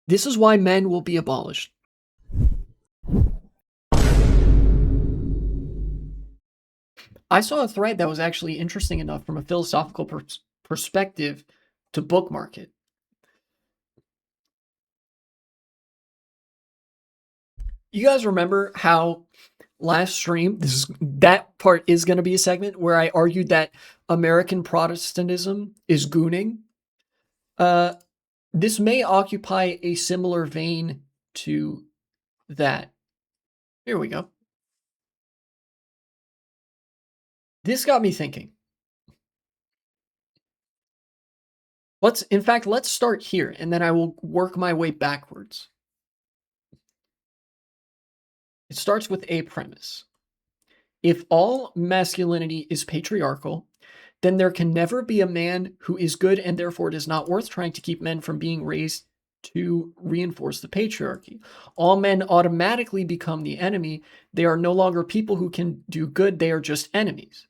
This is why men will be abolished. I saw a thread that was actually interesting enough from a philosophical perspective to bookmark it. You guys remember how last stream, that part is going to be a segment where I argued that American Protestantism is gooning? This may occupy a similar vein to that. Here we go. This got me thinking. Let's start here, and then I will work my way backwards. It starts with a premise. If all masculinity is patriarchal, then there can never be a man who is good, and therefore it is not worth trying to keep men from being raised to reinforce the patriarchy. All men automatically become the enemy. They are no longer people who can do good, they are just enemies.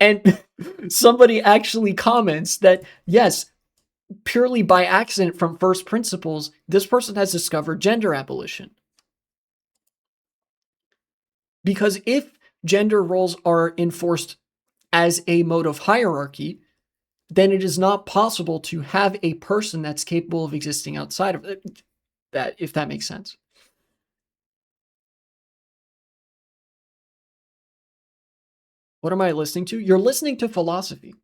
And somebody actually comments that, yes, purely by accident from first principles, this person has discovered gender abolition. Because if gender roles are enforced as a mode of hierarchy, then it is not possible to have a person that's capable of existing outside of it. That, if that makes sense. What am I listening to? You're listening to philosophy.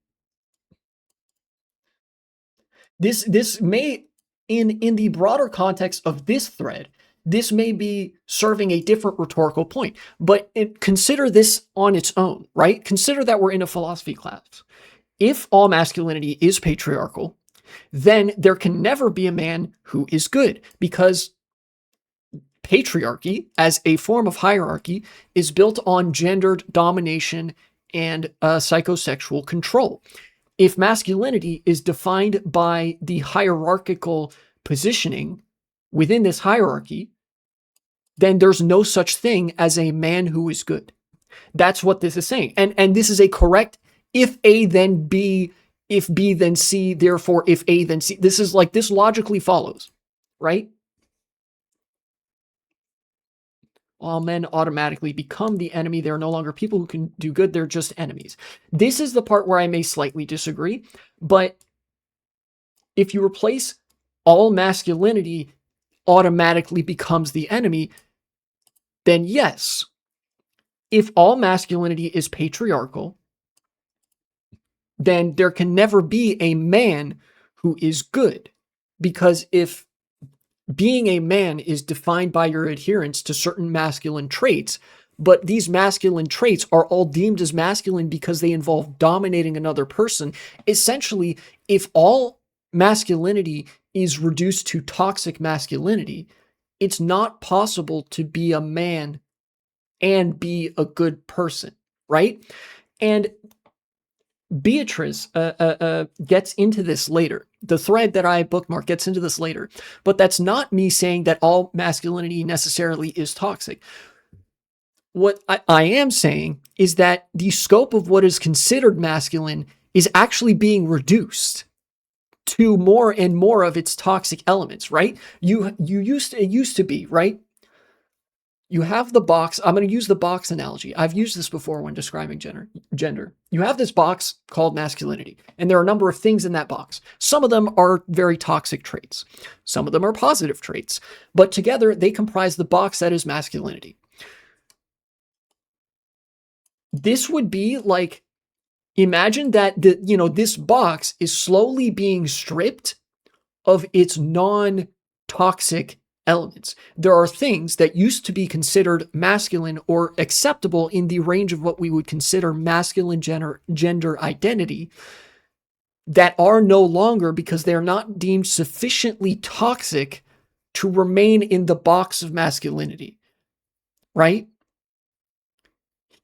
This may, in the broader context of this thread, this may be serving a different rhetorical point, but consider this on its own, right? Consider that we're in a philosophy class. If all masculinity is patriarchal, then there can never be a man who is good, because patriarchy as a form of hierarchy is built on gendered domination and psychosexual control. If masculinity is defined by the hierarchical positioning within this hierarchy, then there's no such thing as a man who is good. That's what this is saying. And this is a correct if A then B, if B then C, therefore if A then C. This is like, this logically follows, right? All men automatically become the enemy. They're no longer people who can do good. They're just enemies. This is the part where I may slightly disagree. But if you replace all masculinity automatically becomes the enemy, then yes. If all masculinity is patriarchal, then there can never be a man who is good. Because if being a man is defined by your adherence to certain masculine traits, but these masculine traits are all deemed as masculine because they involve dominating another person. Essentially, if all masculinity is reduced to toxic masculinity, it's not possible to be a man and be a good person, right? And Beatrice gets into this later. The thread that I bookmarked gets into this later. But that's not me saying that all masculinity necessarily is toxic. What I am saying is that the scope of what is considered masculine is actually being reduced to more and more of its toxic elements, right? It used to be, right? You have the box. I'm going to use the box analogy. I've used this before when describing gender. You have this box called masculinity, and there are a number of things in that box. Some of them are very toxic traits. Some of them are positive traits, but together they comprise the box that is masculinity. This would be like, imagine that this box is slowly being stripped of its non-toxic elements. There are things that used to be considered masculine or acceptable in the range of what we would consider masculine gender identity that are no longer, because they're not deemed sufficiently toxic to remain in the box of masculinity, right?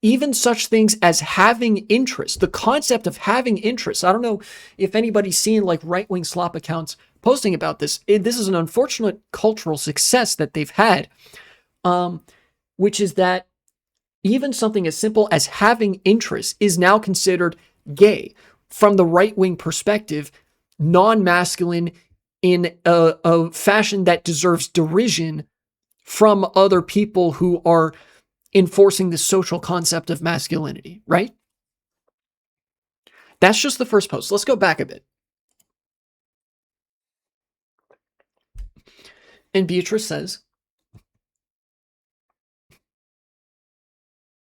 Even such things as having interests, the concept of having interests. I don't know if anybody's seen like right-wing slop accounts posting about this. This is an unfortunate cultural success that they've had, which is that even something as simple as having interests is now considered gay. From the right-wing perspective, non-masculine, in a fashion that deserves derision from other people who are enforcing the social concept of masculinity, right? That's just the first post. Let's go back a bit. And Beatrice says,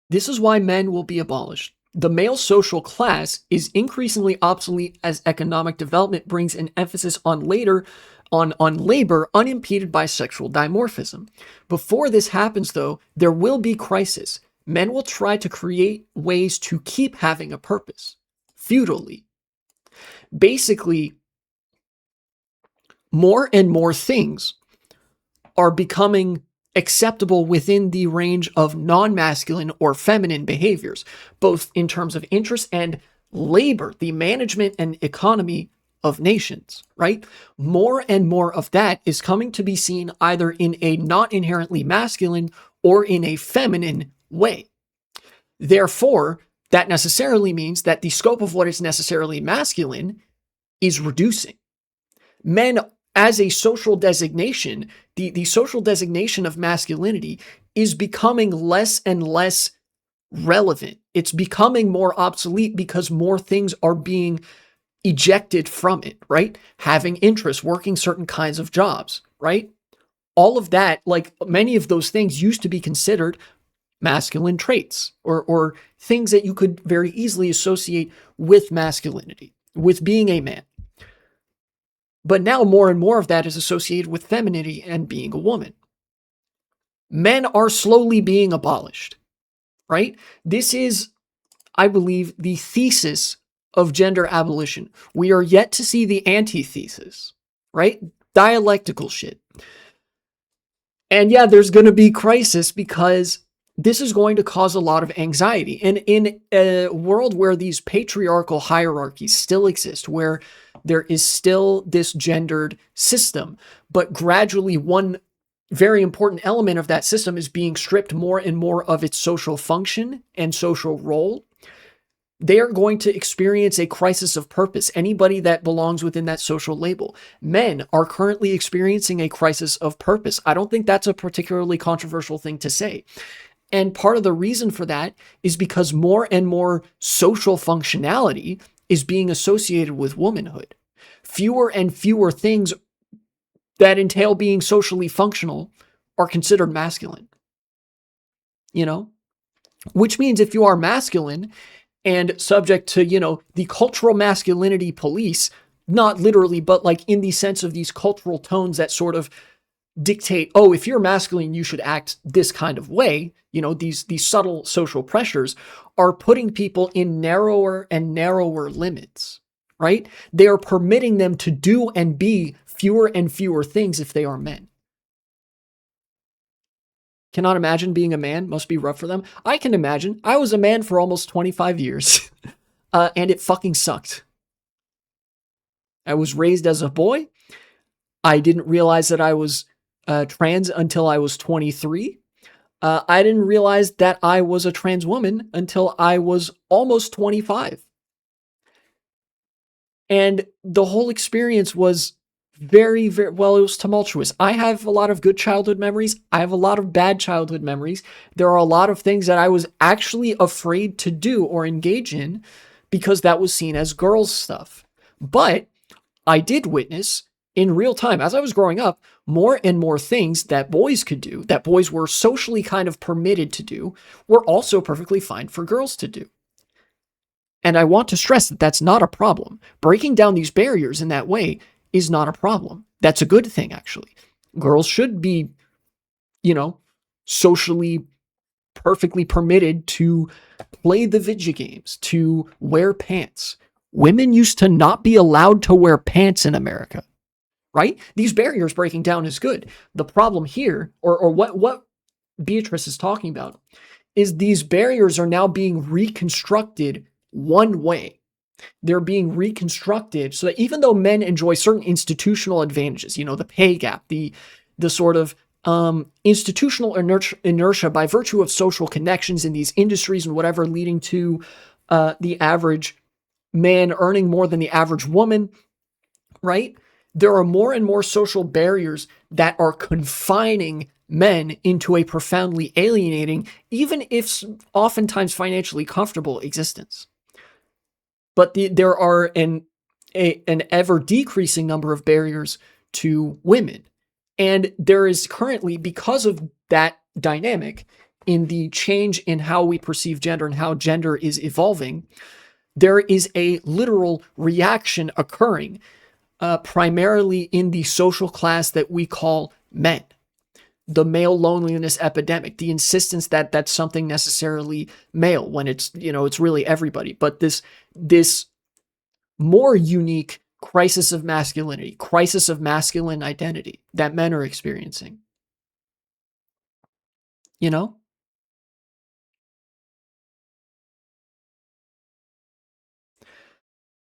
this is why men will be abolished. The male social class is increasingly obsolete as economic development brings an emphasis on labor unimpeded by sexual dimorphism. Before this happens, though, there will be crisis. Men will try to create ways to keep having a purpose, feudally. Basically, more and more things are becoming acceptable within the range of non-masculine or feminine behaviors, both in terms of interest and labor, the management and economy of nations, right? More and more of that is coming to be seen either in a not inherently masculine or in a feminine way. Therefore, that necessarily means that the scope of what is necessarily masculine is reducing. Men as a social designation, the social designation of masculinity is becoming less and less relevant. It's becoming more obsolete because more things are being ejected from it, right? Having interests, working certain kinds of jobs, right? All of that, like many of those things used to be considered masculine traits or things that you could very easily associate with masculinity, with being a man. But now more and more of that is associated with femininity and being a woman. Men are slowly being abolished, right? This is, I believe, the thesis of gender abolition. We are yet to see the antithesis, right? Dialectical shit. And yeah, there's going to be crisis because this is going to cause a lot of anxiety. And in a world where these patriarchal hierarchies still exist, where there is still this gendered system, but gradually one very important element of that system is being stripped more and more of its social function and social role, they are going to experience a crisis of purpose. Anybody that belongs within that social label. Men are currently experiencing a crisis of purpose. I don't think that's a particularly controversial thing to say. And part of the reason for that is because more and more social functionality is being associated with womanhood. Fewer and fewer things that entail being socially functional are considered masculine. You know? Which means if you are masculine and subject to, the cultural masculinity police, not literally, but like in the sense of these cultural tones that sort of dictate, oh, if you're masculine, you should act this kind of way. These subtle social pressures are putting people in narrower and narrower limits, right? They are permitting them to do and be fewer and fewer things if they are men. Cannot imagine being a man. Must be rough for them. I can imagine. I was a man for almost 25 years, and it fucking sucked. I was raised as a boy. I didn't realize that I was trans until I was 23. I didn't realize that I was a trans woman until I was almost 25. And the whole experience was very, very, well, it was tumultuous. I have a lot of good childhood memories. I have a lot of bad childhood memories. There are a lot of things that I was actually afraid to do or engage in because that was seen as girls' stuff. But I did witness in real time, as I was growing up, more and more things that boys could do, that boys were socially kind of permitted to do, were also perfectly fine for girls to do. And I want to stress that that's not a problem. Breaking down these barriers in that way is not a problem. That's a good thing, actually. Girls should be, socially perfectly permitted to play the video games, to wear pants. Women used to not be allowed to wear pants in America, right? These barriers breaking down is good. The problem here, or what Beatrice is talking about, is these barriers are now being reconstructed one way. They're being reconstructed so that even though men enjoy certain institutional advantages, the pay gap, the sort of institutional inertia by virtue of social connections in these industries and whatever, leading to the average man earning more than the average woman, right? there are more and more social barriers that are confining men into a profoundly alienating, even if oftentimes financially comfortable existence. But there are an ever decreasing number of barriers to women. And there is currently, because of that dynamic, in the change in how we perceive gender and how gender is evolving, there is a literal reaction occurring, primarily in the social class that we call men. The male loneliness epidemic, the insistence that that's something necessarily male when it's really everybody. But this more unique crisis of masculine identity that men are experiencing. You know?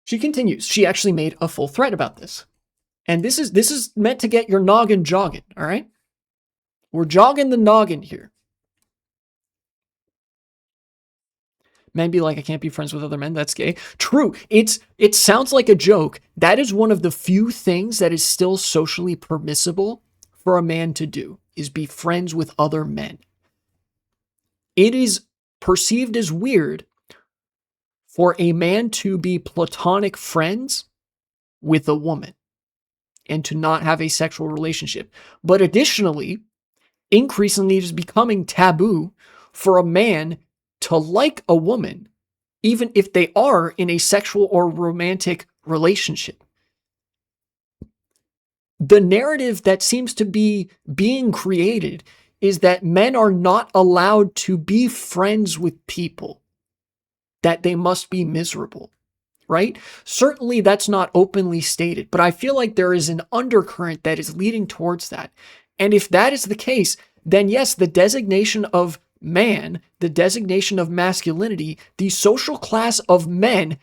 She continues. She actually made a full thread about this. And this is meant to get your noggin jogging, all right? We're jogging the noggin here. Men be like, I can't be friends with other men. That's gay. True. It sounds like a joke. That is one of the few things that is still socially permissible for a man to do, is be friends with other men. It is perceived as weird for a man to be platonic friends with a woman and to not have a sexual relationship. But additionally, increasingly it is becoming taboo for a man to like a woman, even if they are in a sexual or romantic relationship. The narrative that seems to be being created is that men are not allowed to be friends with people, that they must be miserable, right? Certainly that's not openly stated, but I feel like there is an undercurrent that is leading towards that. And if that is the case, then yes, the designation of man, the designation of masculinity, the social class of men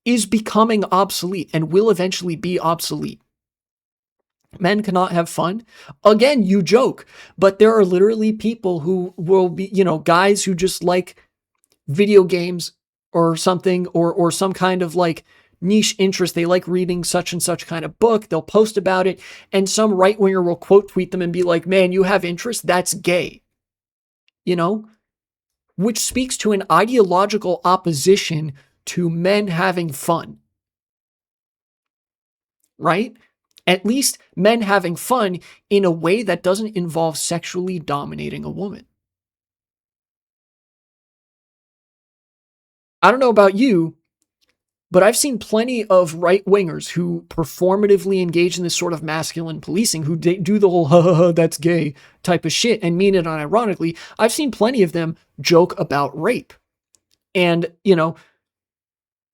is becoming obsolete and will eventually be obsolete. Men cannot have fun. Again, you joke, but there are literally people who will be, guys who just like video games or something, or some kind of like niche interest. They like reading such and such kind of book. They'll post about it, and some right winger will quote tweet them and be like, man, you have interest? That's gay. Which speaks to an ideological opposition to men having fun, right? At least men having fun in a way that doesn't involve sexually dominating a woman. I don't know about you, but I've seen plenty of right wingers who performatively engage in this sort of masculine policing, who do the whole, ha ha ha, that's gay type of shit and mean it unironically. I've seen plenty of them joke about rape. And,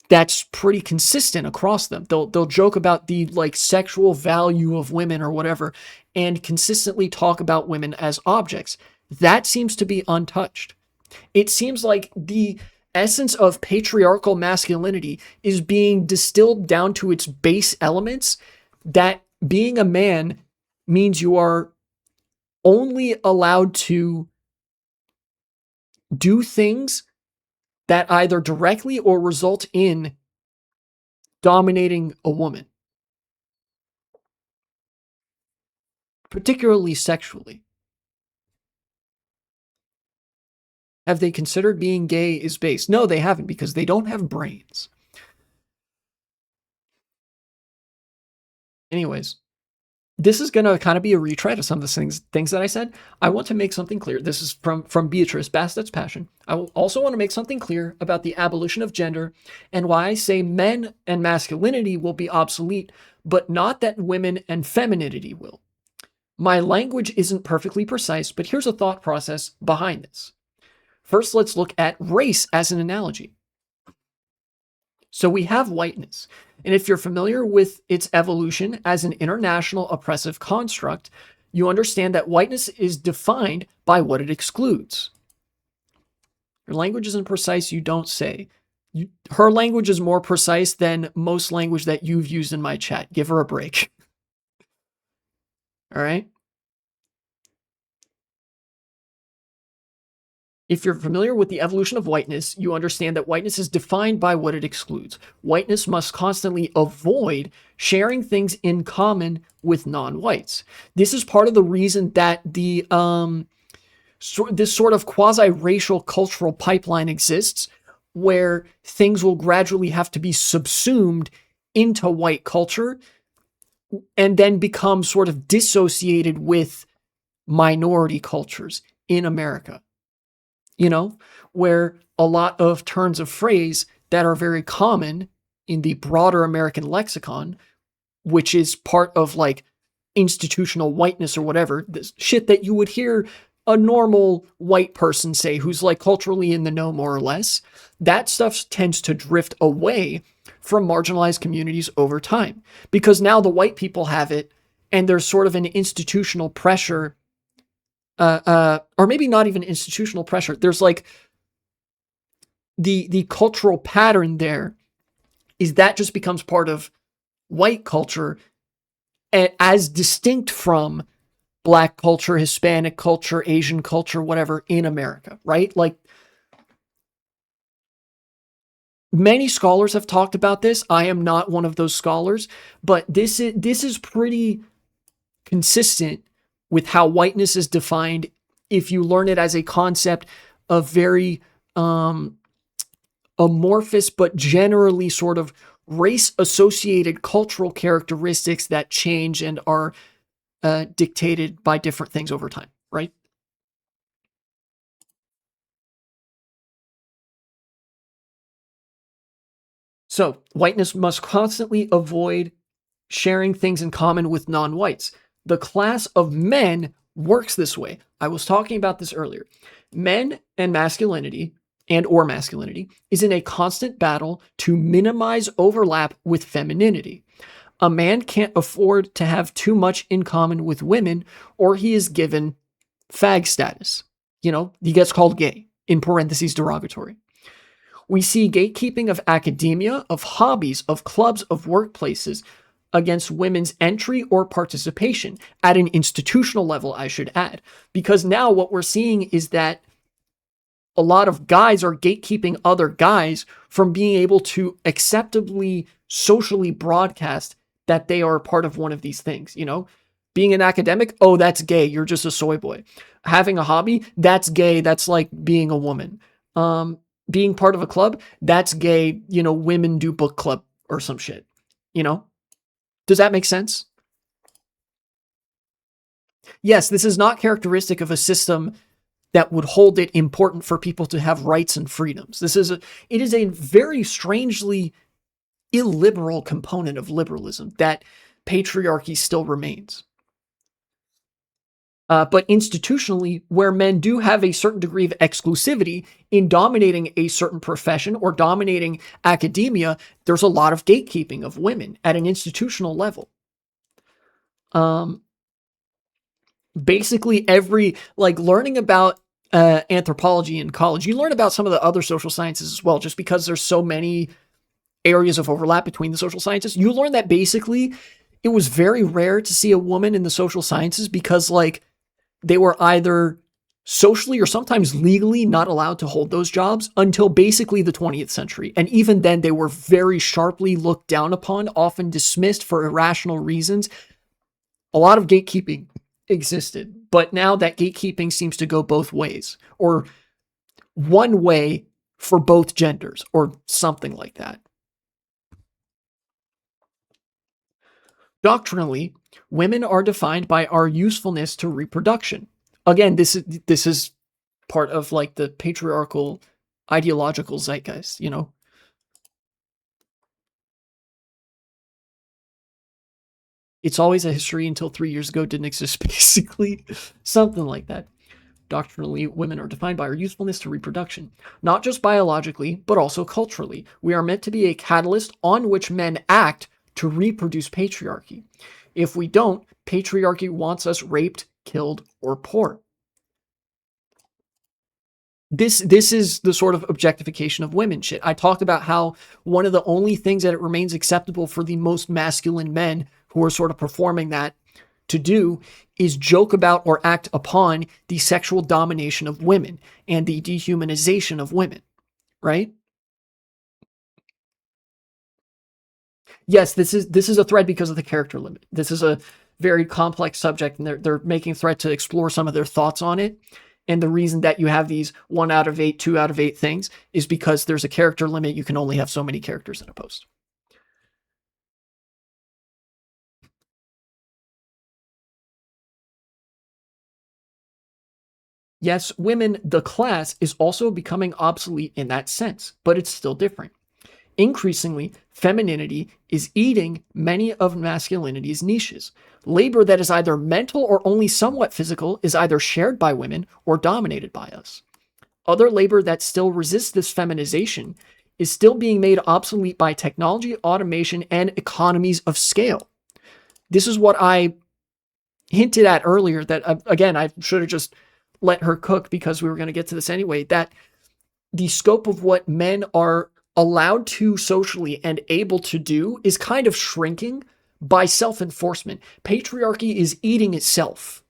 that's pretty consistent across them. They'll joke about the like sexual value of women or whatever, and consistently talk about women as objects. That seems to be untouched. It seems like the essence of patriarchal masculinity is being distilled down to its base elements, that being a man means you are only allowed to do things that either directly or result in dominating a woman, particularly sexually. Have they considered being gay is base? No, they haven't, because they don't have brains. Anyways, this is going to kind of be a retread of some of the things that I said. I want to make something clear. This is from Beatrice, Bastet's Passion. I will also want to make something clear about the abolition of gender and why I say men and masculinity will be obsolete, but not that women and femininity will. My language isn't perfectly precise, but here's a thought process behind this. First, let's look at race as an analogy. So we have whiteness. And if you're familiar with its evolution as an international oppressive construct, you understand that whiteness is defined by what it excludes. Your language isn't precise, you don't say. Her language is more precise than most language that you've used in my chat. Give her a break. All right? If you're familiar with the evolution of whiteness, you understand that whiteness is defined by what it excludes. Whiteness must constantly avoid sharing things in common with non-whites. This is part of the reason that this sort of quasi-racial cultural pipeline exists, where things will gradually have to be subsumed into white culture and then become sort of dissociated with minority cultures in America. Where a lot of turns of phrase that are very common in the broader American lexicon, which is part of like institutional whiteness or whatever, this shit that you would hear a normal white person say who's like culturally in the know more or less, that stuff tends to drift away from marginalized communities over time because now the white people have it and there's sort of an institutional pressure, or maybe not even institutional pressure. There's like the cultural pattern there is that just becomes part of white culture as distinct from Black culture, Hispanic culture, Asian culture, whatever in America, right? Like many scholars have talked about this. I am not one of those scholars, but this is pretty consistent with how whiteness is defined if you learn it as a concept of very amorphous but generally sort of race-associated cultural characteristics that change and are dictated by different things over time, right? So, whiteness must constantly avoid sharing things in common with non-whites. The class of men works this way. I was talking about this earlier. Men and masculinity is in a constant battle to minimize overlap with femininity. A man can't afford to have too much in common with women or he is given fag status. He gets called gay, in parentheses derogatory. We see gatekeeping of academia, of hobbies, of clubs, of workplaces against women's entry or participation at an institutional level, I should add. Because now what we're seeing is that a lot of guys are gatekeeping other guys from being able to acceptably socially broadcast that they are part of one of these things. Being an academic, oh, that's gay. You're just a soy boy. Having a hobby, that's gay. That's like being a woman. Being part of a club, that's gay. Women do book club or some shit. Does that make sense? Yes, this is not characteristic of a system that would hold it important for people to have rights and freedoms. It is a very strangely illiberal component of liberalism that patriarchy still remains. But institutionally, where men do have a certain degree of exclusivity in dominating a certain profession or dominating academia, there's a lot of gatekeeping of women at an institutional level. Basically learning about anthropology in college, you learn about some of the other social sciences as well, just because there's so many areas of overlap between the social sciences. You learn that basically it was very rare to see a woman in the social sciences because they were either socially or sometimes legally not allowed to hold those jobs until basically the 20th century. And even then they were very sharply looked down upon, often dismissed for irrational reasons. A lot of gatekeeping existed, but now that gatekeeping seems to go both ways, or one way for both genders, or something like that. Doctrinally, women are defined by our usefulness to reproduction. Again, this is part of the patriarchal ideological zeitgeist, It's always a history until 3 years ago didn't exist, basically. Something like that. Doctrinally, women are defined by our usefulness to reproduction, not just biologically, but also culturally. We are meant to be a catalyst on which men act to reproduce patriarchy. If we don't, patriarchy wants us raped, killed, or poor. This is the sort of objectification of women shit. I talked about how one of the only things that it remains acceptable for the most masculine men who are sort of performing that to do is joke about or act upon the sexual domination of women and the dehumanization of women, right? Yes, this is a thread because of the character limit. This is a very complex subject, and they're making thread to explore some of their thoughts on it. And the reason that you have these 1 out of 8, 2 out of 8 things is because there's a character limit. You can only have so many characters in a post. Yes, women, the class is also becoming obsolete in that sense, but it's still different. Increasingly, femininity is eating many of masculinity's niches. Labor that is either mental or only somewhat physical is either shared by women or dominated by us. Other labor that still resists this feminization is still being made obsolete by technology, automation, and economies of scale. This is what I hinted at earlier that, again, I should have just let her cook because we were going to get to this anyway, that the scope of what men are allowed to socially and able to do is kind of shrinking by self-enforcement. Patriarchy is eating itself.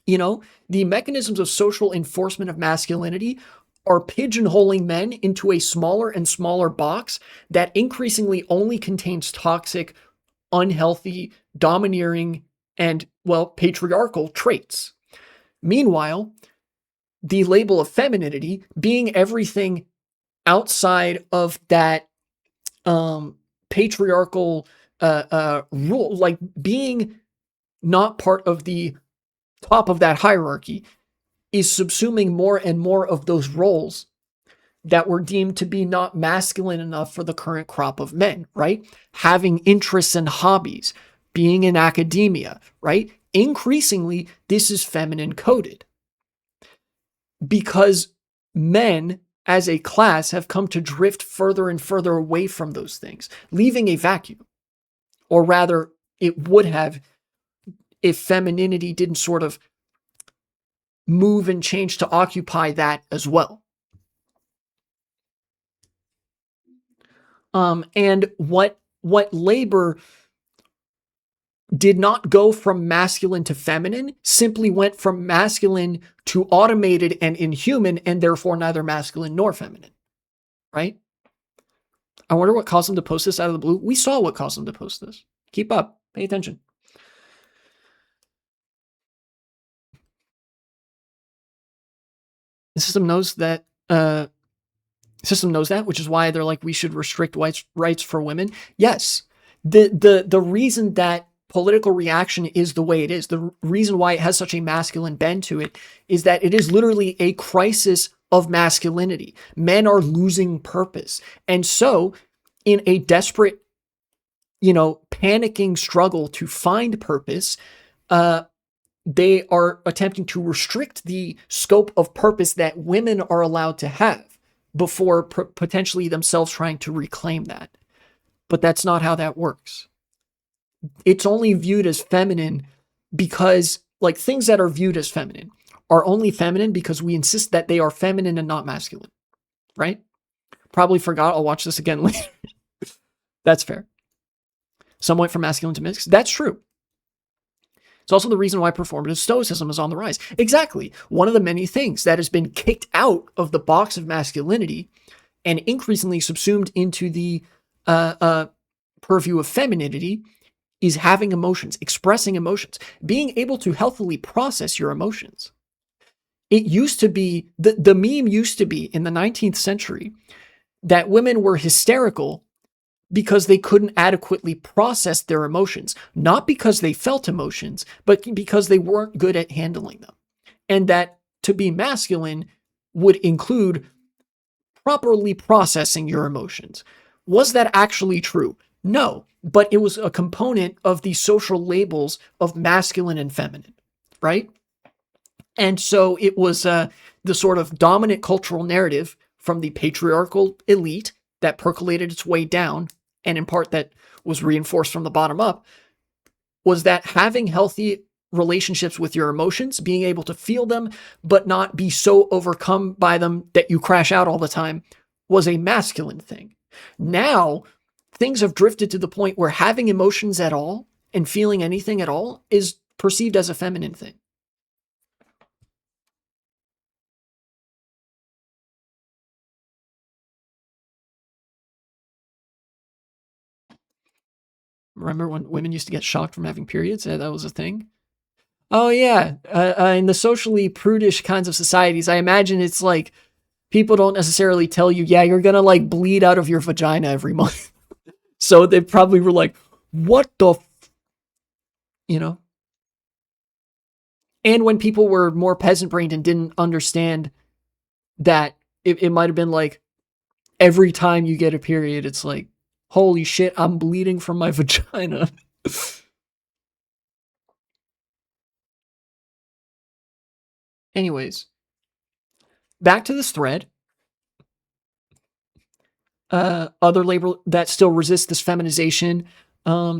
You know, the mechanisms of social enforcement of masculinity are pigeonholing men into a smaller and smaller box that increasingly only contains toxic, unhealthy, domineering, and, well, patriarchal traits. Meanwhile, the label of femininity being everything outside of that patriarchal rule, like being not part of the top of that hierarchy, is subsuming more and more of those roles that were deemed to be not masculine enough for the current crop of men, right? Having interests and hobbies, being in academia, right? Increasingly, this is feminine coded because men as a class have come to drift further and further away from those things, leaving a vacuum. Or rather, it would have if femininity didn't sort of move and change to occupy that as well. And what labor did not go from masculine to feminine, simply went from masculine to automated and inhuman, and therefore neither masculine nor feminine, right? I wonder what caused them to post this out of the blue. We saw what caused them to post this. Keep up. Pay attention. The system knows that. System knows that, which is why they're like, we should restrict rights for women. Yes, the reason that political reaction is the way it is, the reason why it has such a masculine bend to it, is that it is literally a crisis of masculinity. Men are losing purpose, and so in a desperate, panicking struggle to find purpose, they are attempting to restrict the scope of purpose that women are allowed to have before potentially themselves trying to reclaim that. But that's not how that works. It's only viewed as feminine because, like, things that are viewed as feminine are only feminine because we insist that they are feminine and not masculine, right? Probably forgot. I'll watch this again later. That's fair. Some went from masculine to mixed. That's true. It's also the reason why performative stoicism is on the rise. Exactly. One of the many things that has been kicked out of the box of masculinity and increasingly subsumed into the purview of femininity is having emotions, expressing emotions, being able to healthily process your emotions. It used to be, the meme used to be in the 19th century that women were hysterical because they couldn't adequately process their emotions, not because they felt emotions, but because they weren't good at handling them. And that to be masculine would include properly processing your emotions. Was that actually true? No, but it was a component of the social labels of masculine and feminine, right? And so it was the sort of dominant cultural narrative from the patriarchal elite that percolated its way down, and in part that was reinforced from the bottom up, was that having healthy relationships with your emotions, being able to feel them, but not be so overcome by them that you crash out all the time, was a masculine thing. Now, things have drifted to the point where having emotions at all and feeling anything at all is perceived as a feminine thing. Remember when women used to get shocked from having periods? Yeah, that was a thing. Oh yeah, in the socially prudish kinds of societies, I imagine it's like people don't necessarily tell you, yeah, you're gonna like bleed out of your vagina every month. So they probably were like, what the, you know? And when people were more peasant brained and didn't understand that it might have been like every time you get a period, it's like, holy shit, I'm bleeding from my vagina. Anyways, back to this thread. Other labor that still resist this feminization,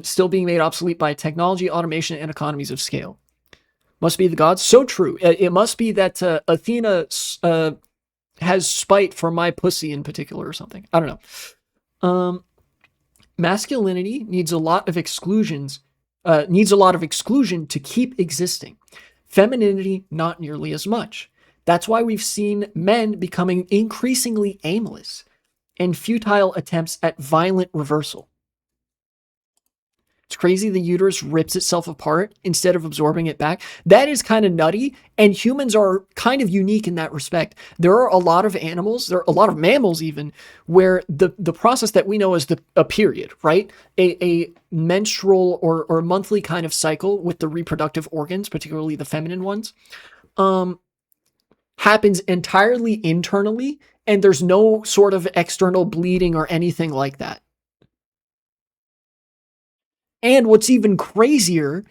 still being made obsolete by technology, automation, and economies of scale. Must be the gods. So true. It must be that Athena has spite for my pussy in particular or something. I don't know. Masculinity needs a lot of exclusions, needs a lot of exclusion to keep existing. Femininity, not nearly as much. That's why we've seen men becoming increasingly aimless and futile attempts at violent reversal. It's crazy the uterus rips itself apart instead of absorbing it back. That is kind of nutty, and humans are kind of unique in that respect. There are a lot of animals, there are a lot of mammals even, where the process that we know as a period, right? A menstrual or monthly kind of cycle with the reproductive organs, particularly the feminine ones, happens entirely internally, and there's no sort of external bleeding or anything like that. And what's even crazier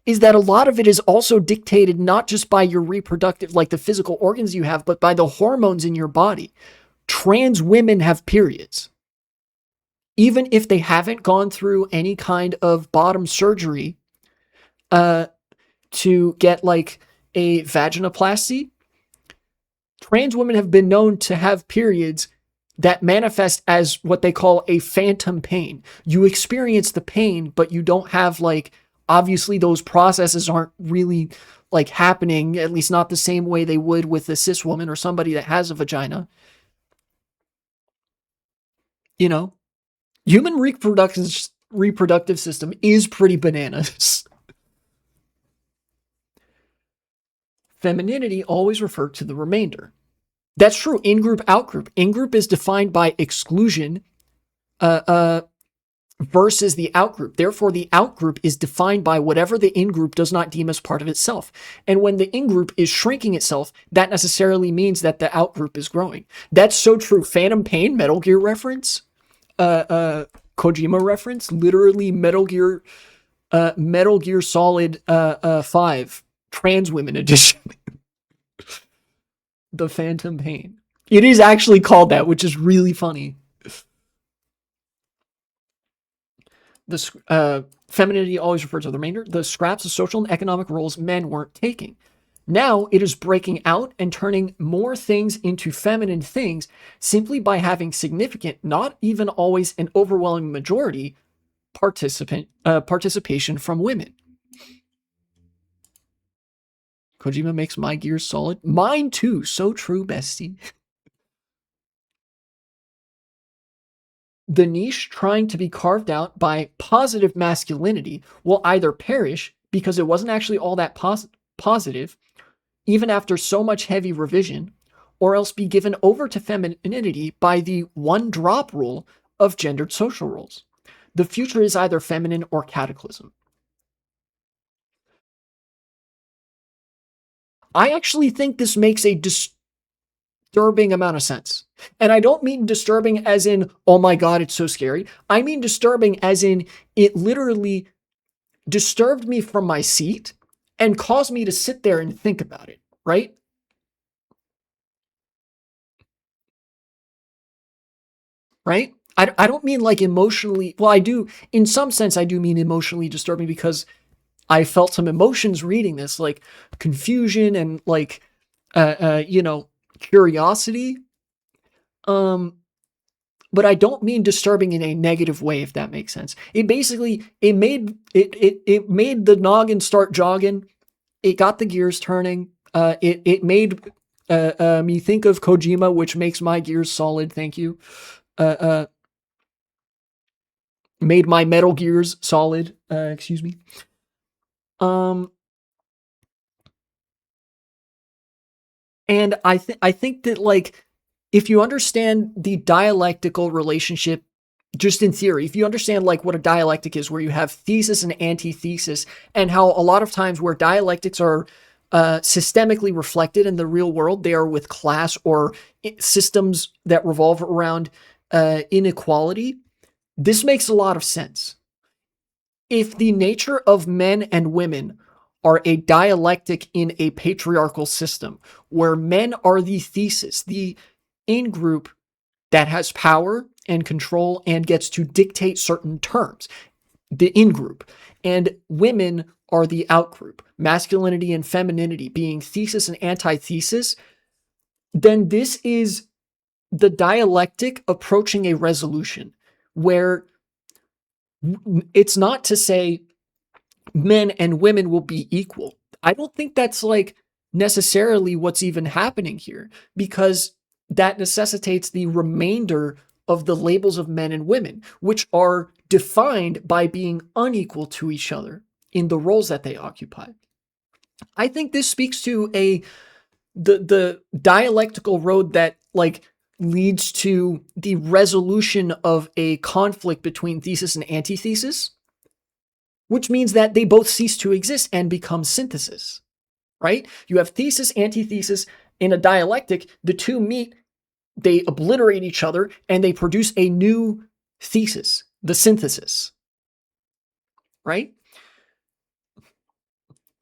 is that a lot of it is also dictated not just by your reproductive, like the physical organs you have, but by the hormones in your body. Trans women have periods. Even if they haven't gone through any kind of bottom surgery to get like a vaginoplasty, trans women have been known to have periods that manifest as what they call a phantom pain. You experience the pain, but you don't have like, obviously those processes aren't really like happening, at least not the same way they would with a cis woman or somebody that has a vagina. You know, human reproductive system is pretty bananas. Femininity always referred to the remainder. That's true. In-group, out-group. In-group is defined by exclusion versus the out-group. Therefore, the out-group is defined by whatever the in-group does not deem as part of itself. And when the in-group is shrinking itself, that necessarily means that the out-group is growing. That's so true. Phantom Pain, Metal Gear reference, Kojima reference, literally Metal Gear Solid 5, Trans Women Edition. The Phantom Pain. It is actually called that, which is really funny. The femininity always refers to the remainder. The scraps of social and economic roles men weren't taking. Now it is breaking out and turning more things into feminine things simply by having significant, not even always an overwhelming majority, participation from women. Kojima makes my gears solid. Mine too. So true, bestie. The niche trying to be carved out by positive masculinity will either perish because it wasn't actually all that positive, even after so much heavy revision, or else be given over to femininity by the one drop rule of gendered social roles. The future is either feminine or cataclysm. I actually think this makes a disturbing amount of sense. And I don't mean disturbing as in, oh my God, it's so scary. I mean disturbing as in it literally disturbed me from my seat and caused me to sit there and think about it, right? Right? I don't mean like emotionally, well, I do, in some sense, I do mean emotionally disturbing because I felt some emotions reading this, like confusion and like, curiosity. Um, but I don't mean disturbing in a negative way, if that makes sense. It made the noggin start jogging. It got the gears turning. It made me think of Kojima, which makes my gears solid. Thank you. Uh, uh, Made my Metal Gears solid. Excuse me. Um, and I think that, like, if you understand the dialectical relationship, just in theory, if you understand like what a dialectic is, where you have thesis and antithesis, and how a lot of times where dialectics are systemically reflected in the real world, they are with class or systems that revolve around inequality. This makes a lot of sense. If the nature of men and women are a dialectic in a patriarchal system where men are the thesis, the in group that has power and control and gets to dictate certain terms, the in group, and women are the out group, masculinity and femininity being thesis and antithesis, then this is the dialectic approaching a resolution where it's not to say men and women will be equal. I don't think that's like necessarily what's even happening here, because that necessitates the remainder of the labels of men and women, which are defined by being unequal to each other in the roles that they occupy. I think this speaks to the dialectical road that like leads to the resolution of a conflict between thesis and antithesis, which means that they both cease to exist and become synthesis, right? You have thesis, antithesis in a dialectic. The two meet, they obliterate each other, and they produce a new thesis, the synthesis, right?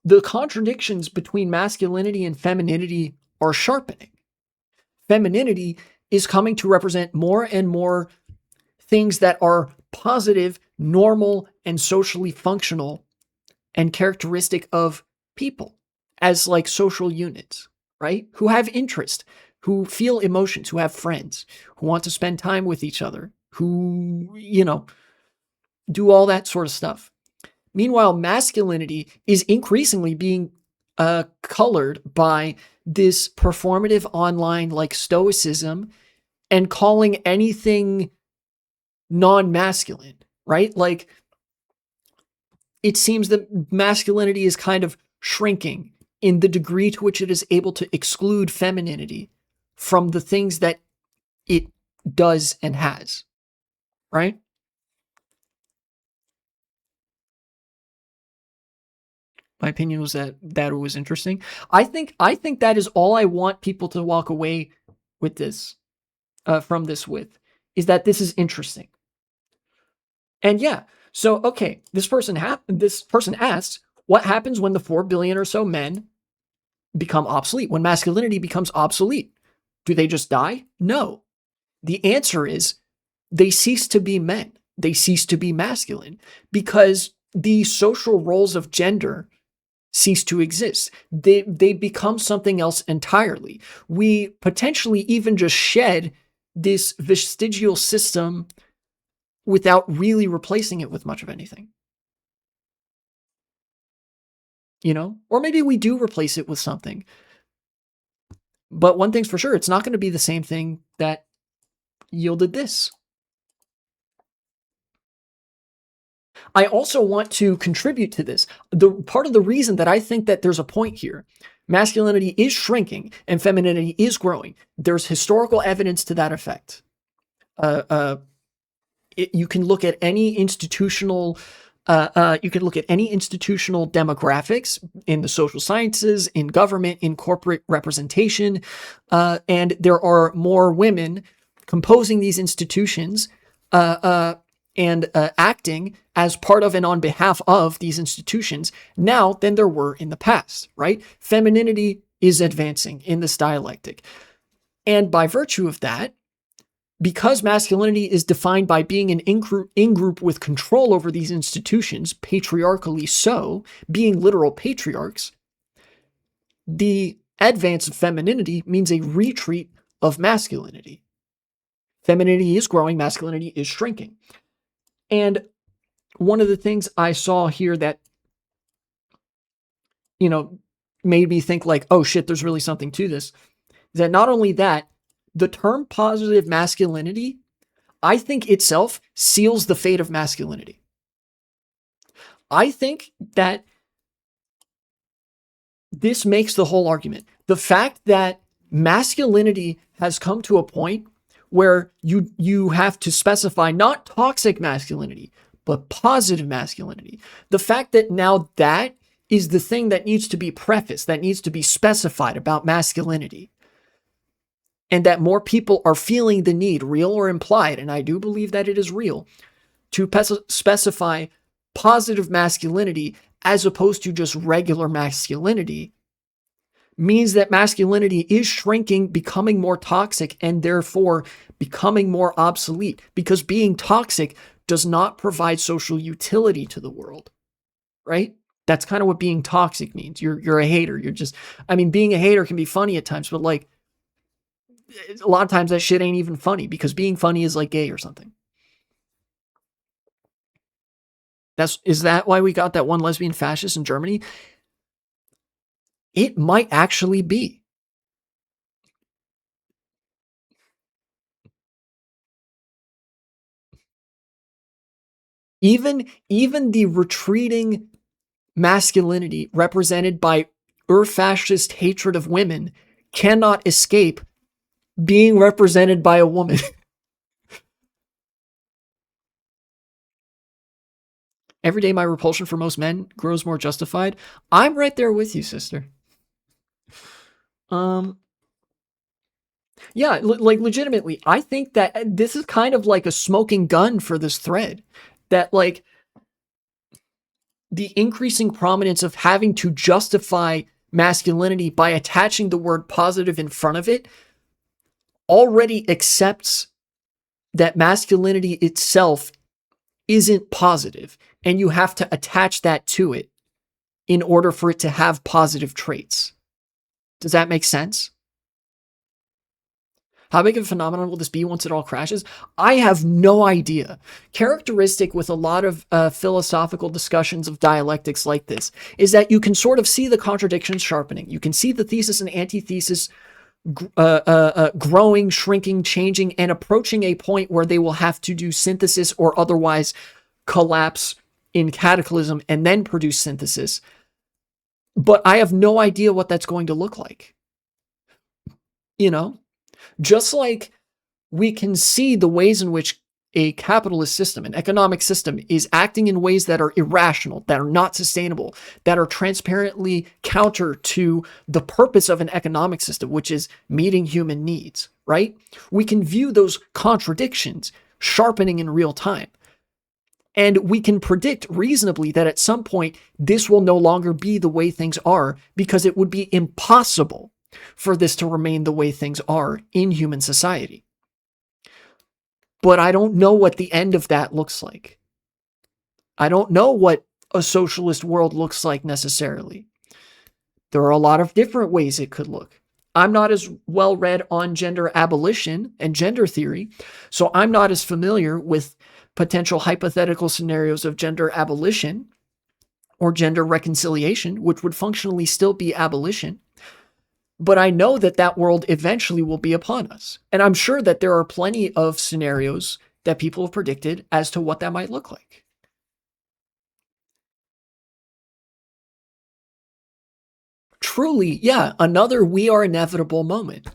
The contradictions between masculinity and femininity are sharpening. Femininity is coming to represent more and more things that are positive, normal, and socially functional and characteristic of people as like social units, right? Who have interest, who feel emotions, who have friends, who want to spend time with each other, who, do all that sort of stuff. Meanwhile, masculinity is increasingly being colored by this performative online like stoicism and calling anything non-masculine, right? Like, it seems that masculinity is kind of shrinking in the degree to which it is able to exclude femininity from the things that it does and has, right? My opinion was that it was interesting. I think that is all I want people to walk away with this, from this with, is that this is interesting. And yeah, so okay, this person asks, what happens when the 4 billion or so men become obsolete? When masculinity becomes obsolete, do they just die? No. The answer is they cease to be men. They cease to be masculine because the social roles of gender cease to exist. They become something else entirely. We potentially even just shed this vestigial system without really replacing it with much of anything. Or maybe we do replace it with something. But one thing's for sure, it's not going to be the same thing that yielded this. I also want to contribute to this. The part of the reason that I think that there's a point here, masculinity is shrinking and femininity is growing. There's historical evidence to that effect. You can look at any institutional demographics in the social sciences, in government, in corporate representation, and there are more women composing these institutions and acting as part of and on behalf of these institutions now than there were in the past, right? Femininity is advancing in this dialectic. And by virtue of that, because masculinity is defined by being an in-group with control over these institutions, patriarchally so, being literal patriarchs, the advance of femininity means a retreat of masculinity. Femininity is growing, masculinity is shrinking. And one of the things I saw here that, you know, made me think like, oh shit, there's really something to this, is that not only that, the term positive masculinity, I think itself seals the fate of masculinity. I think that this makes the whole argument. The fact that masculinity has come to a point where you have to specify not toxic masculinity, but positive masculinity. The fact that now that is the thing that needs to be prefaced, that needs to be specified about masculinity. And that more people are feeling the need, real or implied, and I do believe that it is real, to specify positive masculinity as opposed to just regular masculinity, means that masculinity is shrinking, becoming more toxic, and therefore becoming more obsolete, because being toxic does not provide social utility to the world, right? That's kind of what being toxic means. You're a hater. You're just, I mean, being a hater can be funny at times, but like a lot of times that shit ain't even funny, because being funny is like gay or something. Is that why we got that one lesbian fascist in Germany? It might actually be. Even the retreating masculinity represented by fascist hatred of women cannot escape being represented by a woman. Every day my repulsion for most men grows more justified. I'm right there with you, sister. Yeah, like legitimately, I think that this is kind of like a smoking gun for this thread. That like the increasing prominence of having to justify masculinity by attaching the word positive in front of it already accepts that masculinity itself isn't positive, and you have to attach that to it in order for it to have positive traits. Does that make sense? How big of a phenomenon will this be once it all crashes? I have no idea. Characteristic with a lot of philosophical discussions of dialectics like this is that you can sort of see the contradictions sharpening. You can see the thesis and antithesis growing, shrinking, changing, and approaching a point where they will have to do synthesis or otherwise collapse in cataclysm and then produce synthesis. But I have no idea what that's going to look like. You know? Just like we can see the ways in which a capitalist system, an economic system, is acting in ways that are irrational, that are not sustainable, that are transparently counter to the purpose of an economic system, which is meeting human needs, right? We can view those contradictions sharpening in real time. And we can predict reasonably that at some point, this will no longer be the way things are, because it would be impossible for this to remain the way things are in human society. But I don't know what the end of that looks like. I don't know what a socialist world looks like necessarily. There are a lot of different ways it could look. I'm not as well read on gender abolition and gender theory, so I'm not as familiar with potential hypothetical scenarios of gender abolition or gender reconciliation, which would functionally still be abolition. But I know that that world eventually will be upon us. And I'm sure that there are plenty of scenarios that people have predicted as to what that might look like. Truly, yeah, another we are inevitable moment.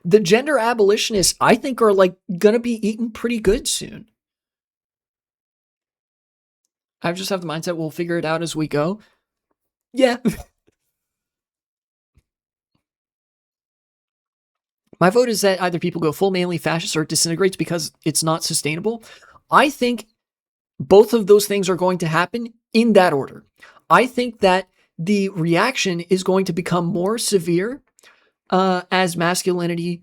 The gender abolitionists, I think, are like gonna be eaten pretty good soon. I just have the mindset we'll figure it out as we go. Yeah. My vote is that either people go full mainly fascist or it disintegrates because it's not sustainable. I think both of those things are going to happen in that order. I think that the reaction is going to become more severe as masculinity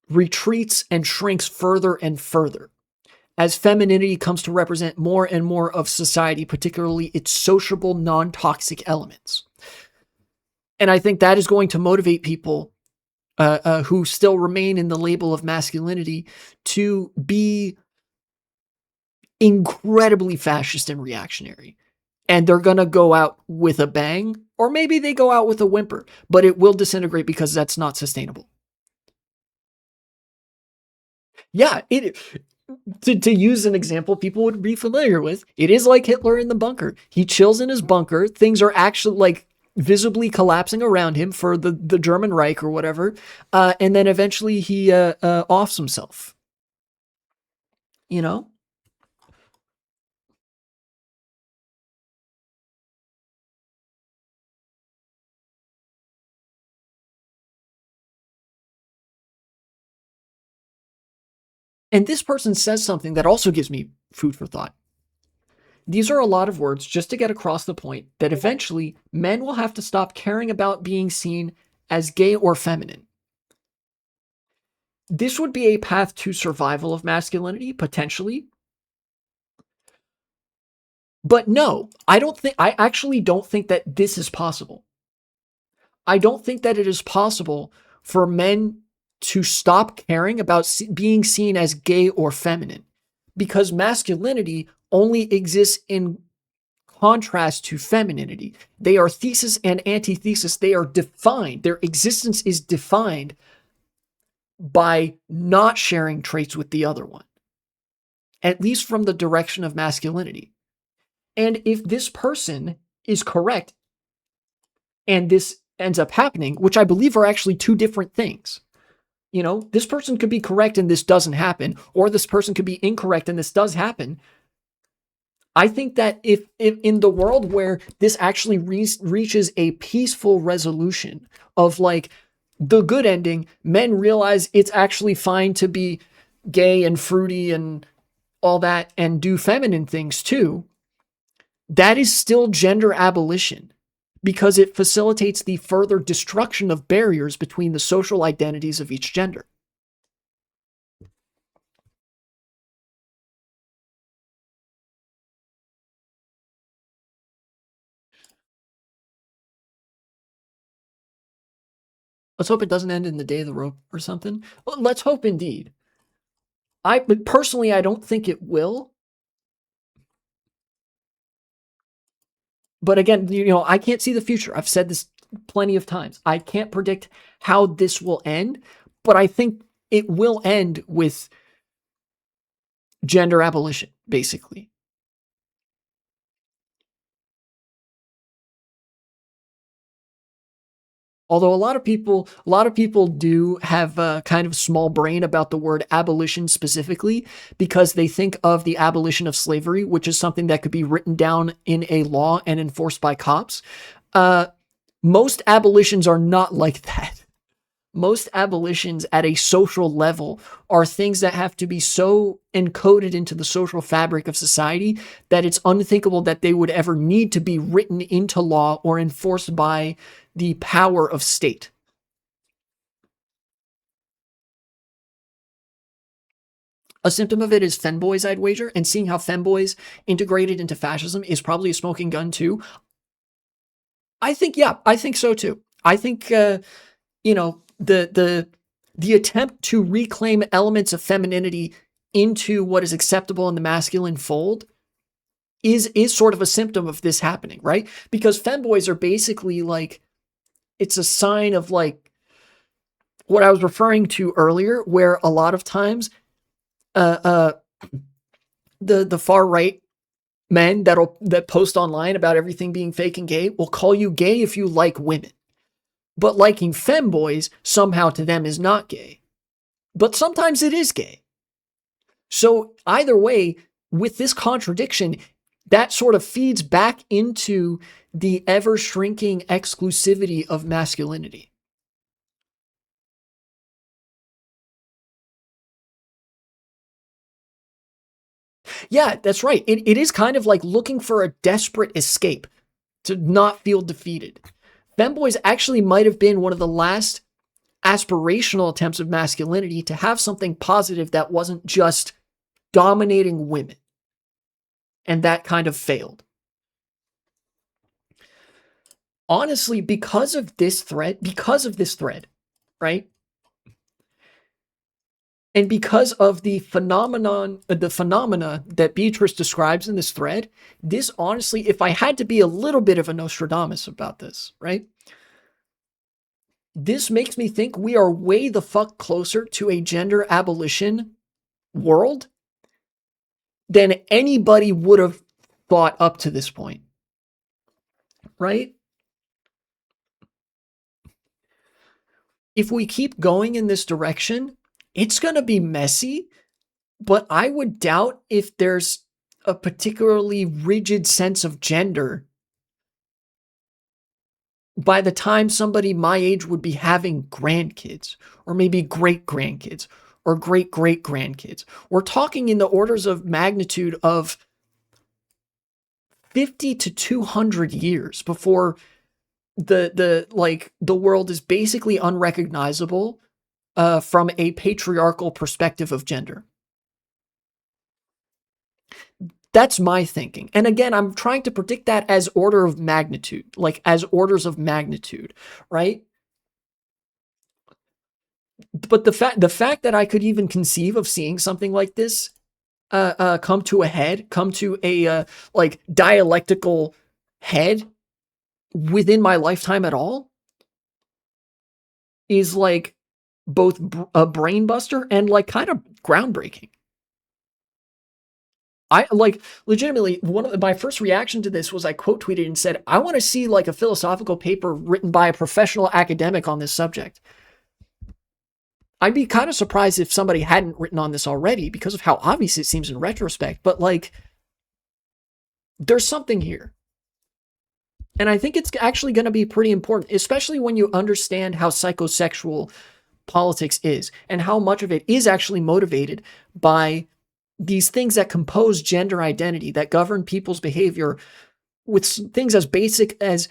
retreats and shrinks further and further. As femininity comes to represent more and more of society, particularly its sociable, non-toxic elements. And I think that is going to motivate people who still remain in the label of masculinity to be incredibly fascist and reactionary. And they're going to go out with a bang, or maybe they go out with a whimper, but it will disintegrate because that's not sustainable. Yeah, to use an example people would be familiar with, it is like Hitler in the bunker. He chills in his bunker. Things are actually like visibly collapsing around him for the German Reich or whatever. And then eventually he offs himself, you know? And this person says something that also gives me food for thought. These are a lot of words just to get across the point that eventually men will have to stop caring about being seen as gay or feminine. This would be a path to survival of masculinity, potentially. But no, I actually don't think that this is possible. I don't think that it is possible for men to stop caring about being seen as gay or feminine because masculinity only exists in contrast to femininity. They are thesis and antithesis. They are defined. Their existence is defined by not sharing traits with the other one, at least from the direction of masculinity. And if this person is correct and this ends up happening, which I believe are actually two different things. You know, this person could be correct and this doesn't happen, or this person could be incorrect and this does happen. I think that if in the world where this actually reaches a peaceful resolution of like the good ending, men realize it's actually fine to be gay and fruity and all that and do feminine things too. That is still gender abolition because it facilitates the further destruction of barriers between the social identities of each gender. Let's hope it doesn't end in the day of the rope or something. Well, let's hope indeed. But personally, I don't think it will. But again, I can't see the future. I've said this plenty of times. I can't predict how this will end, but I think it will end with gender abolition, basically. Although a lot of people do have a kind of small brain about the word abolition specifically because they think of the abolition of slavery, which is something that could be written down in a law and enforced by cops. Uh, most abolitions are not like that. Most abolitions at a social level are things that have to be so encoded into the social fabric of society that it's unthinkable that they would ever need to be written into law or enforced by the power of state. A symptom of it is femboys, I'd wager, and seeing how femboys integrated into fascism is probably a smoking gun too. I think so too. I think the attempt to reclaim elements of femininity into what is acceptable in the masculine fold is sort of a symptom of this happening, right? Because femboys are basically like it's a sign of like what I was referring to earlier, where a lot of times uh, uh, the far right men that post online about everything being fake and gay will call you gay if you like women. But liking femboys somehow to them is not gay. But sometimes it is gay. So either way, with this contradiction, that sort of feeds back into the ever shrinking exclusivity of masculinity. Yeah, that's right. It is kind of like looking for a desperate escape to not feel defeated. Femboys actually might have been one of the last aspirational attempts of masculinity to have something positive that wasn't just dominating women. And that kind of failed. Honestly, because of this thread, right? And because of the phenomena that Beatrice describes in this thread, this honestly, if I had to be a little bit of a Nostradamus about this, right? This makes me think we are way the fuck closer to a gender abolition world than anybody would have thought up to this point, right? If we keep going in this direction, it's going to be messy, but I would doubt if there's a particularly rigid sense of gender by the time somebody my age would be having grandkids, or maybe great grandkids, or great great grandkids. We're talking in the orders of magnitude of 50 to 200 years before the world is basically unrecognizable from a patriarchal perspective of gender. That's my thinking. And again, I'm trying to predict that as order of magnitude, like as orders of magnitude, right? But the fact that I could even conceive of seeing something like this come to a head, come to a like dialectical head within my lifetime at all is like both a brain buster and like kind of groundbreaking. I like legitimately my first reaction to this was I quote tweeted and said, I want to see like a philosophical paper written by a professional academic on this subject. I'd be kind of surprised if somebody hadn't written on this already because of how obvious it seems in retrospect, but like there's something here. And I think it's actually going to be pretty important, especially when you understand how psychosexual politics is and how much of it is actually motivated by these things that compose gender identity, that govern people's behavior, with things as basic as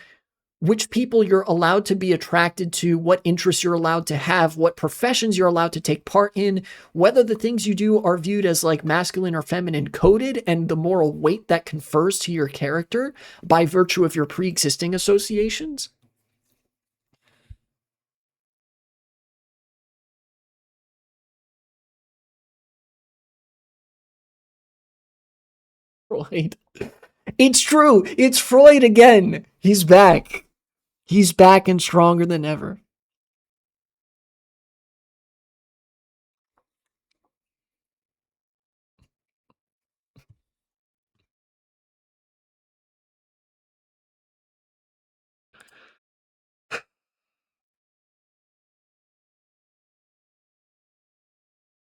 which people you're allowed to be attracted to, what interests you're allowed to have, what professions you're allowed to take part in, whether the things you do are viewed as like masculine or feminine coded, and the moral weight that confers to your character by virtue of your pre-existing associations. Freud. It's true. It's Freud again. He's back. He's back and stronger than ever.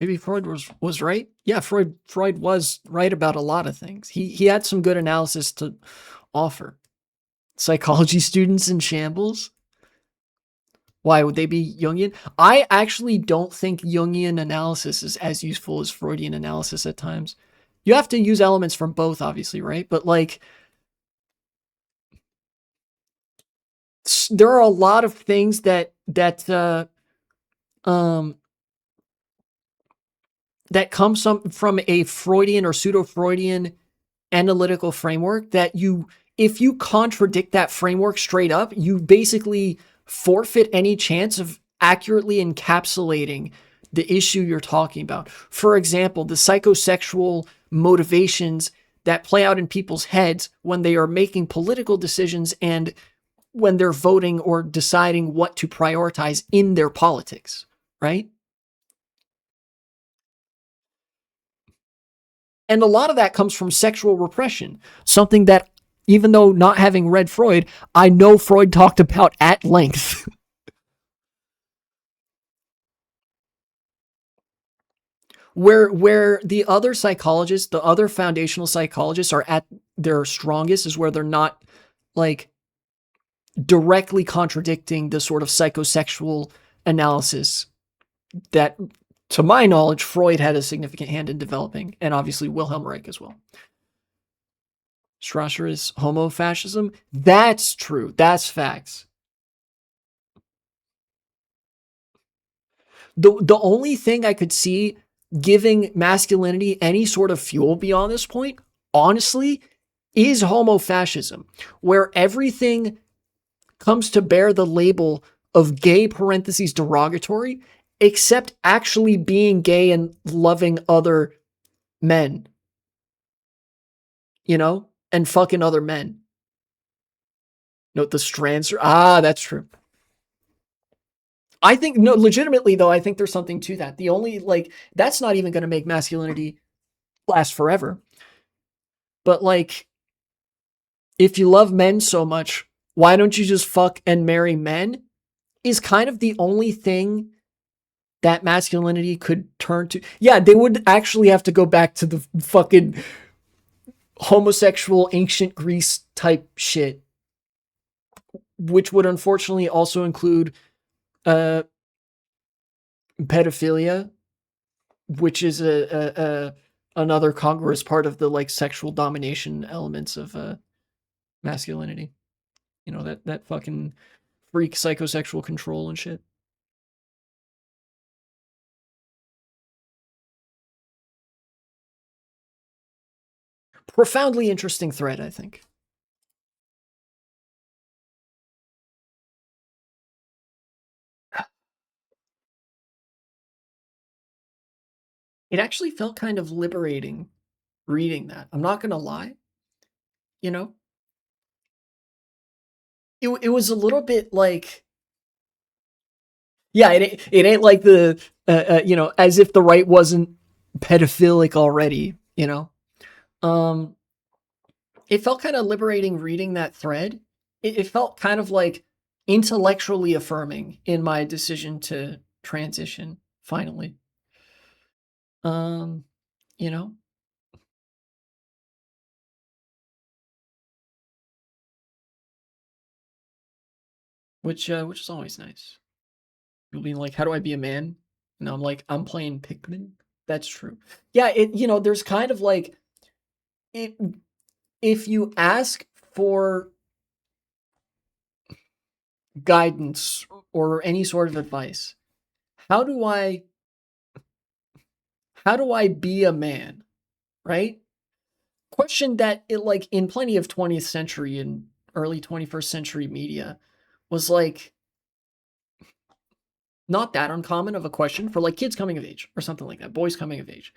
Maybe Freud was right. Yeah, Freud was right about a lot of things. He had some good analysis to offer. Psychology students in shambles. Why would they be Jungian? I actually don't think Jungian analysis is as useful as Freudian analysis at times. You have to use elements from both, obviously, right? But like, there are a lot of things um that come from a Freudian or pseudo-Freudian analytical framework that if you contradict that framework straight up, you basically forfeit any chance of accurately encapsulating the issue you're talking about. For example, the psychosexual motivations that play out in people's heads when they are making political decisions and when they're voting or deciding what to prioritize in their politics, right? And a lot of that comes from sexual repression, something that, even though not having read Freud, I know Freud talked about at length. where the other psychologists, the other foundational psychologists are at their strongest is where they're not like directly contradicting the sort of psychosexual analysis that, to my knowledge, Freud had a significant hand in developing, and obviously Wilhelm Reich as well. Strasser is homo-fascism. That's true. That's facts. The only thing I could see giving masculinity any sort of fuel beyond this point, honestly, is homo-fascism, where everything comes to bear the label of gay parentheses derogatory, except actually being gay and loving other men, and fucking other men. Note the strands. That's true. I think, no, legitimately though, I think there's something to that. The only, like, that's not even going to make masculinity last forever. But like, if you love men so much, why don't you just fuck and marry men? Is kind of the only thing that masculinity could turn to. Yeah, they would actually have to go back to the fucking homosexual ancient Greece type shit, which would unfortunately also include uh, pedophilia, which is another congruous part of the like sexual domination elements of masculinity. That fucking freak psychosexual control and shit. Profoundly interesting thread, I think. It actually felt kind of liberating reading that. I'm not gonna lie. You know, it was a little bit like, yeah, it ain't like the as if the right wasn't pedophilic already. Um, it felt kind of liberating reading that thread. It felt kind of like intellectually affirming in my decision to transition finally. Um, you know, which is always nice. People being like, "How do I be a man?" And I'm like, "I'm playing Pikmin." That's true. Yeah, there's kind of like it if you ask for guidance or any sort of advice, how do I how do I be a man, right? Question that it like in plenty of 20th century and early 21st century media was like not that uncommon of a question for like kids coming of age or something like that, boys coming of age.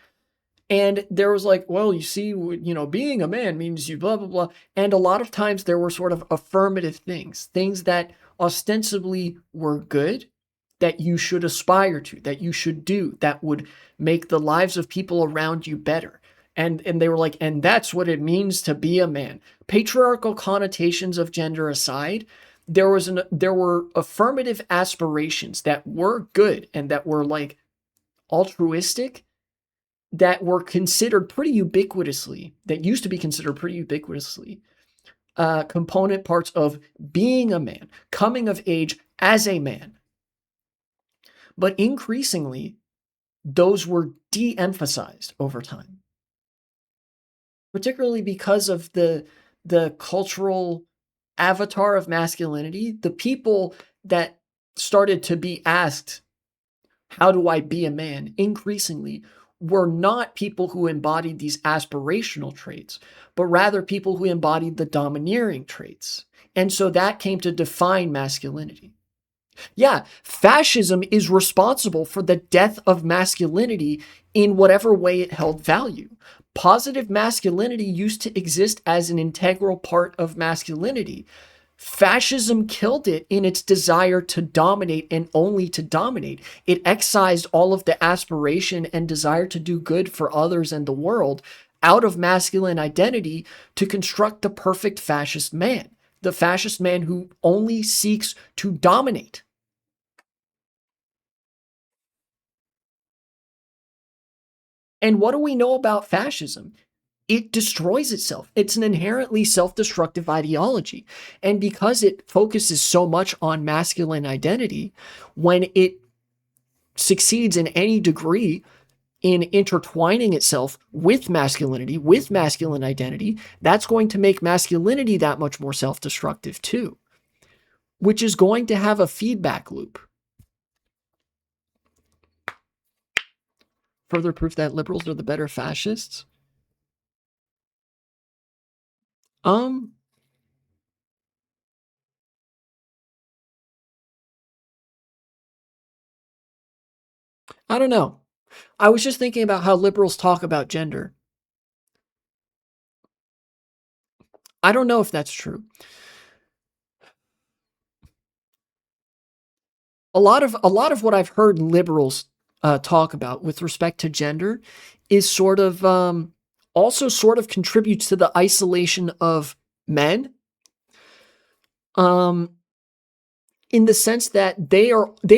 And there was like, well, you see, being a man means you blah, blah, blah. And a lot of times there were sort of affirmative things that ostensibly were good, that you should aspire to, that you should do, that would make the lives of people around you better. And they were like, and that's what it means to be a man. Patriarchal connotations of gender aside, there were affirmative aspirations that were good and that were like altruistic, that were considered pretty ubiquitously, that used to be considered pretty ubiquitously, component parts of being a man, coming of age as a man. But increasingly, those were de emphasized over time, particularly because of the cultural avatar of masculinity. The people that started to be asked, how do I be a man, increasingly were not people who embodied these aspirational traits, but rather people who embodied the domineering traits. And so that came to define masculinity. Yeah, fascism is responsible for the death of masculinity in whatever way it held value. Positive masculinity used to exist as an integral part of masculinity. Fascism killed it in its desire to dominate and only to dominate. It excised all of the aspiration and desire to do good for others and the world out of masculine identity to construct the perfect fascist man, the fascist man who only seeks to dominate. And what do we know about fascism? It destroys itself. It's an inherently self destructive ideology. And because it focuses so much on masculine identity, when it succeeds in any degree in intertwining itself with masculinity, with masculine identity, that's going to make masculinity that much more self destructive too, which is going to have a feedback loop. Further proof that liberals are the better fascists. Um, I don't know. I was just thinking about how liberals talk about gender. I don't know if that's true. A lot of what I've heard liberals talk about with respect to gender is sort of also sort of contributes to the isolation of men. Um, in the sense that they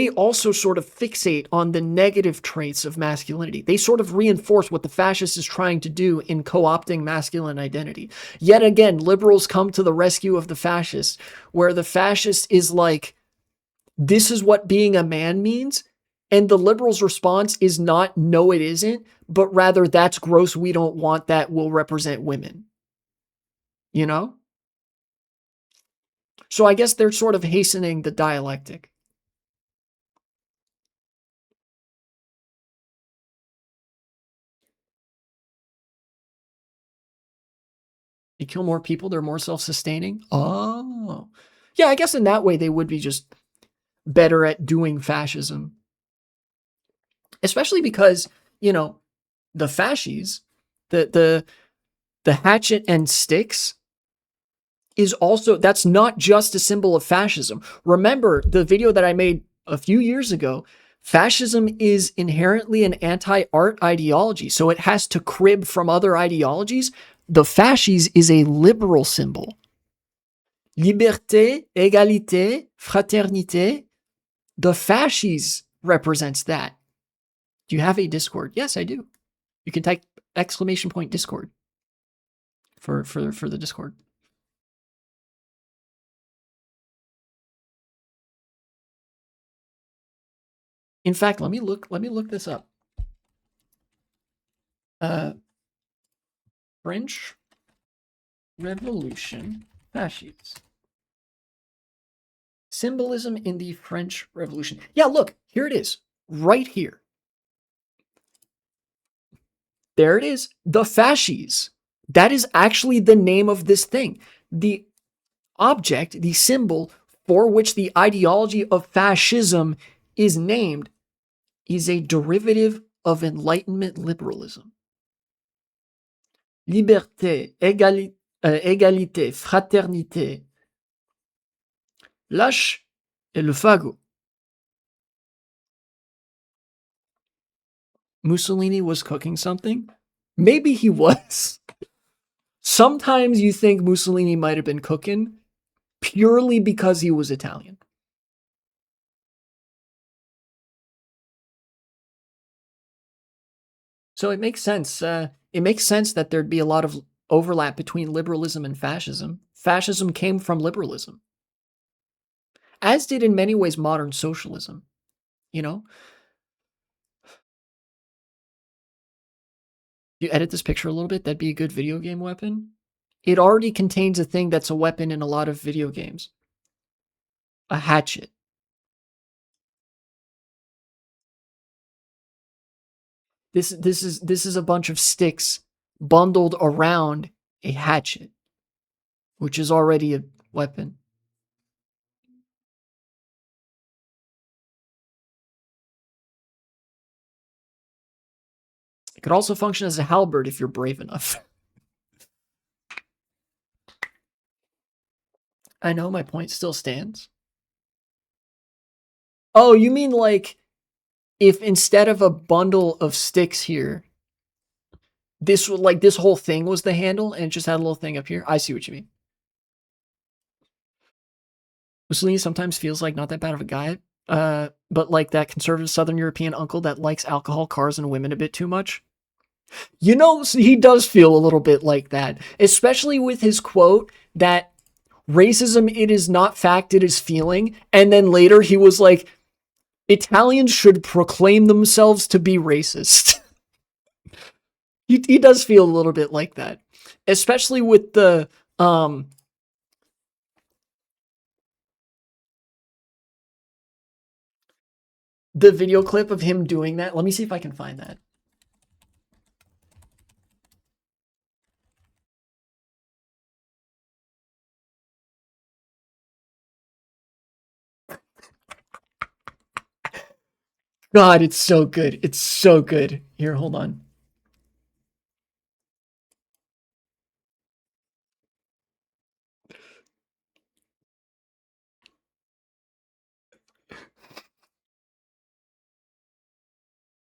also sort of fixate on the negative traits of masculinity. They sort of reinforce what the fascist is trying to do in co-opting masculine identity. Yet again, liberals come to the rescue of the fascists, where the fascist is like, this is what being a man means. And the liberals' response is not, no, it isn't, but rather, that's gross. We don't want that. Will represent women, you know? So I guess they're sort of hastening the dialectic. You kill more people, they're more self sustaining. Oh. Yeah, I guess in that way, they would be just better at doing fascism, especially because, you know, the fascies, the hatchet and sticks is also, that's not just a symbol of fascism. Remember the video that I made a few years ago. Fascism is inherently an anti-art ideology, so it has to crib from other ideologies. The fascies is a liberal symbol. Liberté, égalité, fraternité. The fascies represents that. Do you have a Discord? Yes, I do. You can type exclamation point Discord for the Discord. In fact, let me look this up. Uh, French Revolution fasces. Symbolism in the French Revolution. Yeah, look, here it is. Right here. There it is. The fasces. That is actually the name of this thing. The object, the symbol for which the ideology of fascism is named, is a derivative of Enlightenment liberalism. Liberté, égalité, fraternité. Lâche et le fagot. Mussolini was cooking something? Maybe he was. Sometimes you think Mussolini might have been cooking purely because he was Italian. So it makes sense. It makes sense that there'd be a lot of overlap between liberalism and fascism. Fascism came from liberalism, as did in many ways modern socialism. You know, you edit this picture a little bit, that'd be a good video game weapon. It already contains a thing that's a weapon in a lot of video games, a hatchet. This is a bunch of sticks bundled around a hatchet, which is already a weapon. It could also function as a halberd if you're brave enough. I know my point still stands. Oh, you mean like if instead of a bundle of sticks here, this whole thing was the handle and it just had a little thing up here? I see what you mean. Mussolini sometimes feels like not that bad of a guy, but like that conservative Southern European uncle that likes alcohol, cars, and women a bit too much. You know, he does feel a little bit like that, especially with his quote that racism, it is not fact, it is feeling. And then later he was like, Italians should proclaim themselves to be racist. He does feel a little bit like that, especially with the video clip of him doing that. Let me see if I can find that. God, it's so good. It's so good. Here, hold on.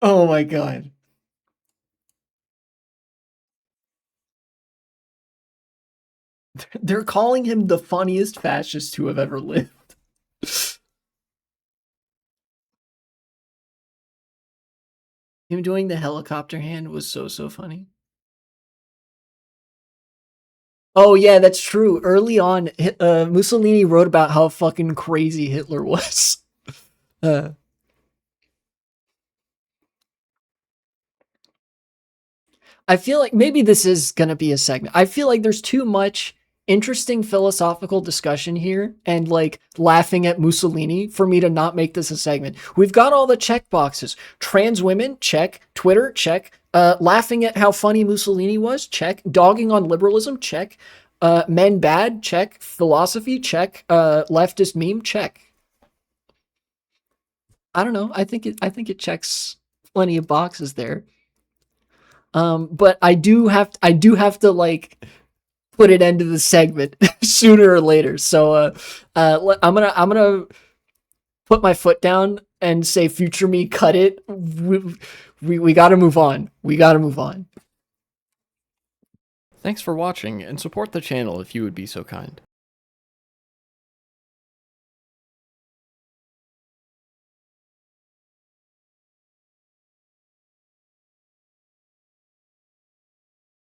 Oh my God. They're calling him the funniest fascist to have ever lived. Him doing the helicopter hand was so, so funny. Oh yeah, that's true. Early on, Mussolini wrote about how fucking crazy Hitler was. Uh, I feel like maybe this is going to be a segment. I feel like there's too much interesting philosophical discussion here and like laughing at Mussolini for me to not make this a segment. We've got all the check boxes. Trans women, check. Twitter, check. Laughing at how funny Mussolini was, check. Dogging on liberalism, check. Men bad, check. Philosophy, check. Leftist meme, check. I don't know. I think it checks plenty of boxes there. But I do have to like put an end to the segment sooner or later. So I'm gonna put my foot down and say, future me, cut it. We got to move on. We got to move on. Thanks for watching, and support the channel if you would be so kind.